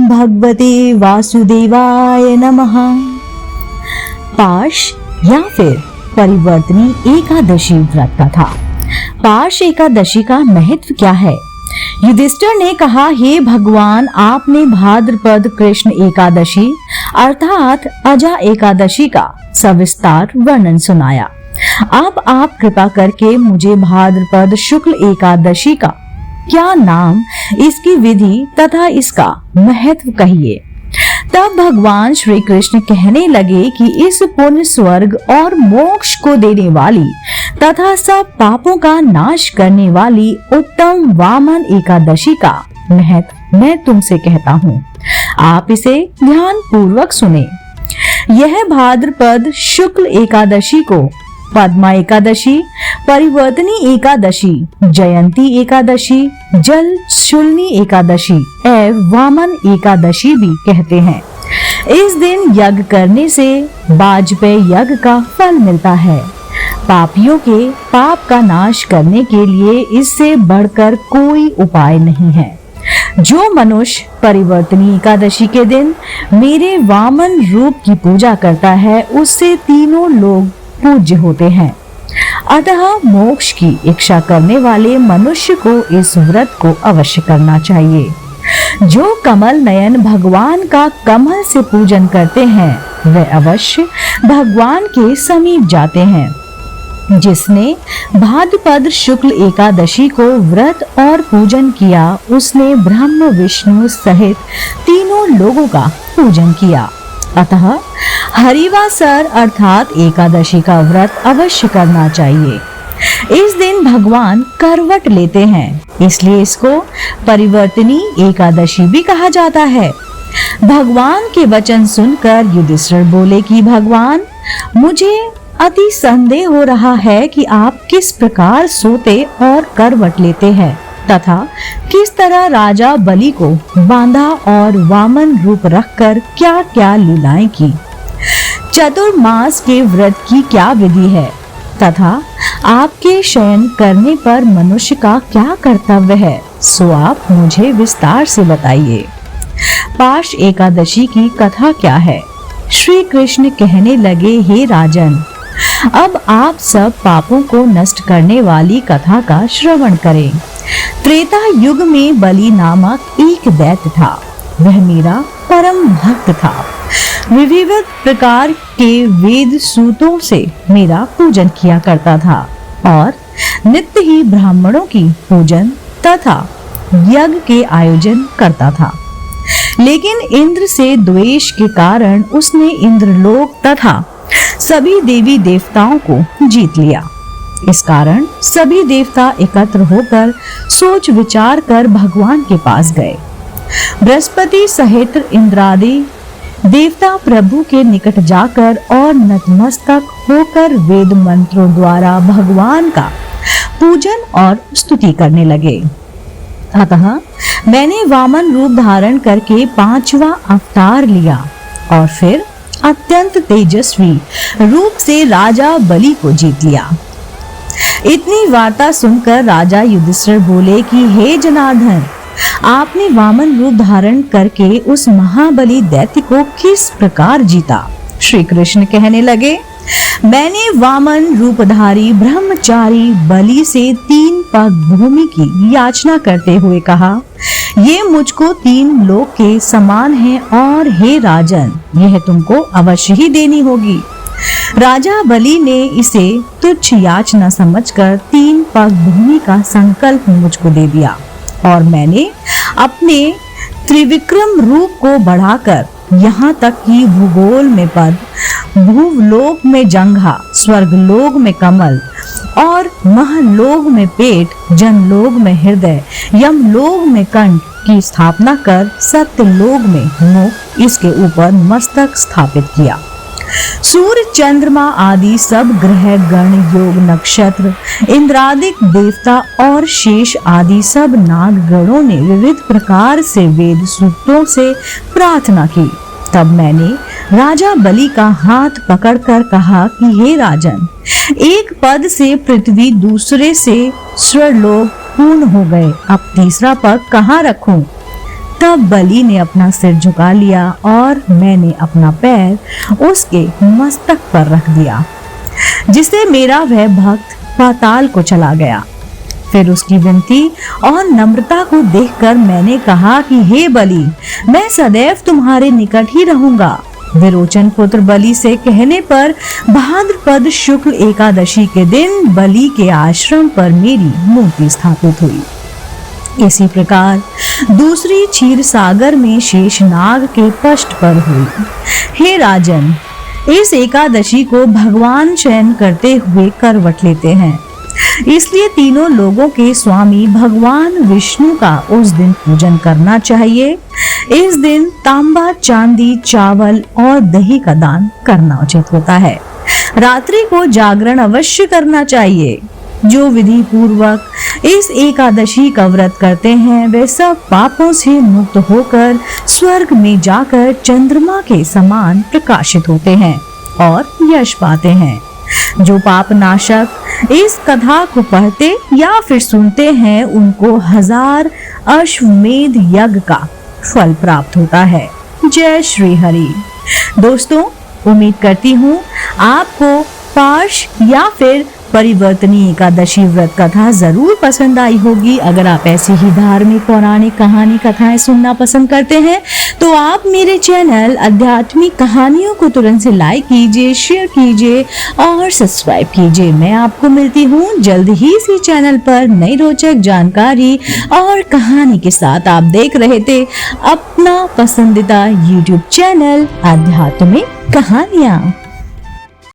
भगवते वासुदेवाय नमः। पाश या फिर परिवर्तनी एकादशी व्रत कथा। पाश एकादशी का महत्व क्या है? युधिष्ठिर ने कहा, हे भगवान, आपने भाद्रपद कृष्ण एकादशी अर्थात अजा एकादशी का सविस्तार वर्णन सुनाया। अब आप कृपा करके मुझे भाद्रपद शुक्ल एकादशी का क्या नाम, इसकी विधि तथा इसका महत्व कहिए। तब भगवान श्री कृष्ण कहने लगे कि इस पुण्य, स्वर्ग और मोक्ष को देने वाली तथा सब पापों का नाश करने वाली उत्तम वामन एकादशी का महत्व मैं तुमसे कहता हूँ। आप इसे ध्यान पूर्वक सुने। यह भाद्रपद शुक्ल एकादशी को पद्मा एकादशी, परिवर्तनी एकादशी, जयंती एकादशी, जल शूलनी एकादशी एवं वामन एकादशी भी कहते हैं। इस दिन यज्ञ करने से वाजपेय यज्ञ का फल मिलता है। पापियों के पाप का नाश करने के लिए इससे बढ़कर कोई उपाय नहीं है। जो मनुष्य परिवर्तनी एकादशी के दिन मेरे वामन रूप की पूजा करता है, उससे तीनों लोग पूज्य होते हैं। अतः मोक्ष की इच्छा करने वाले मनुष्य को इस व्रत को अवश्य करना चाहिए। जो कमल नयन भगवान का कमल से पूजन करते हैं, वे अवश्य भगवान के समीप जाते हैं। जिसने भाद्रपद शुक्ल एकादशी को व्रत और पूजन किया, उसने ब्रह्म विष्णु सहित तीनों लोगों का पूजन किया। अतः हरिवासर अर्थात एकादशी का व्रत अवश्य करना चाहिए। इस दिन भगवान करवट लेते हैं, इसलिए इसको परिवर्तनी एकादशी भी कहा जाता है। भगवान के वचन सुनकर युधिष्ठिर बोले कि भगवान, मुझे अति संदेह हो रहा है कि आप किस प्रकार सोते और करवट लेते हैं तथा किस तरह राजा बलि को बांधा और वामन रूप रखकर क्या क्या लीलाएं की। चतुर्मास के व्रत की क्या विधि है तथा आपके शयन करने पर मनुष्य का क्या कर्तव्य है, सो आप मुझे विस्तार से बताइए। पाश एकादशी की कथा क्या है? श्री कृष्ण कहने लगे, हे राजन, अब आप सब पापों को नष्ट करने वाली कथा का श्रवण करें। त्रेता युग में बलि नामक एक दैत्य था। वह मेरा परम भक्त था। विविध प्रकार के वेद सूतों से मेरा पूजन किया करता था और नित्य ही ब्राह्मणों की पूजन तथा यज्ञ के आयोजन करता था। लेकिन इंद्र से द्वेष के कारण उसने इंद्रलोक तथा सभी देवी देवताओं को जीत लिया। इस कारण सभी देवता एकत्र होकर सोच विचार कर भगवान के पास गए। बृहस्पति सहित इंद्रादि देवता प्रभु के निकट जाकर और नतमस्तक होकर वेद मंत्रों द्वारा भगवान का पूजन और स्तुति करने लगे। अतः मैंने वामन रूप धारण करके 5वां अवतार लिया और फिर अत्यंत तेजस्वी रूप से राजा बलि को जीत लिया। इतनी वार्ता सुनकर राजा युधिष्ठिर बोले कि हे जनार्दन, आपने वामन रूप धारण करके उस महाबली दैत्य को किस प्रकार जीता? श्री कृष्ण कहने लगे, मैंने वामन रूपधारी ब्रह्मचारी बलि से 3 पग भूमि की याचना करते हुए कहा, ये मुझको 3 लोक के समान है और हे राजन, यह तुमको अवश्य ही देनी होगी। राजा बलि ने इसे तुच्छ याचना समझकर 3 पग भूमि का संकल्प मुझको दे दिया और मैंने अपने त्रिविक्रम रूप को बढ़ाकर यहाँ तक कि भूगोल में पद, भूलोक में जंघा, स्वर्गलोक में कमल और महलोक में पेट, जनलोक में हृदय, यमलोक में कंठ की स्थापना कर सत्यलोक में मुख, इसके ऊपर मस्तक स्थापित किया। सूर्य, चंद्रमा आदि सब ग्रह गण, योग, नक्षत्र, इंद्रादिक देवता और शेष आदि सब नाग गणों ने विविध प्रकार से वेद सूक्तों से प्रार्थना की। तब मैंने राजा बलि का हाथ पकड़कर कहा कि हे राजन, एक पद से पृथ्वी, दूसरे से स्वर्गलोक पूर्ण हो गए, अब तीसरा पद कहाँ रखूं? तब बलि ने अपना सिर झुका लिया और मैंने अपना पैर उसके मस्तक पर रख दिया, जिससे मेरा वह भक्त पाताल को चला गया। फिर उसकी विनती और नम्रता को देखकर मैंने कहा कि हे बलि, मैं सदैव तुम्हारे निकट ही रहूंगा। विरोचन पुत्र बलि से कहने पर भाद्रपद शुक्ल एकादशी के दिन बलि के आश्रम पर मेरी मूर्ति स्थापित हुई। इसी प्रकार दूसरी क्षीर सागर में शेषनाग के पष्ट पर हुई। हे राजन, इस एकादशी को भगवान शयन करते हुए करवट लेते हैं, इसलिए तीनों लोगों के स्वामी भगवान विष्णु का उस दिन पूजन करना चाहिए। इस दिन तांबा, चांदी, चावल और दही का दान करना उचित होता है। रात्रि को जागरण अवश्य करना चाहिए। जो विधि पूर्वक इस एकादशी का व्रत करते हैं वे सब पापों से मुक्त होकर स्वर्ग में जाकर चंद्रमा के समान प्रकाशित होते हैं और यश पाते हैं। जो पाप नाशक इस कथा को पढ़ते या फिर सुनते हैं उनको 1000 अश्वमेध यज्ञ का फल प्राप्त होता है। जय श्री हरि। दोस्तों, उम्मीद करती हूँ आपको पाश या फिर परिवर्तनी एकादशी व्रत कथा जरूर पसंद आई होगी। अगर आप ऐसी ही धार्मिक पौराणिक कहानी कथाएं सुनना पसंद करते हैं तो आप मेरे चैनल आध्यात्मिक कहानियों को तुरंत से लाइक कीजिए, शेयर कीजिए और सब्सक्राइब कीजिए। मैं आपको मिलती हूँ जल्द ही इसी चैनल पर नई रोचक जानकारी और कहानी के साथ। आप देख रहे थे अपना पसंदीदा YouTube चैनल आध्यात्मिक कहानियाँ।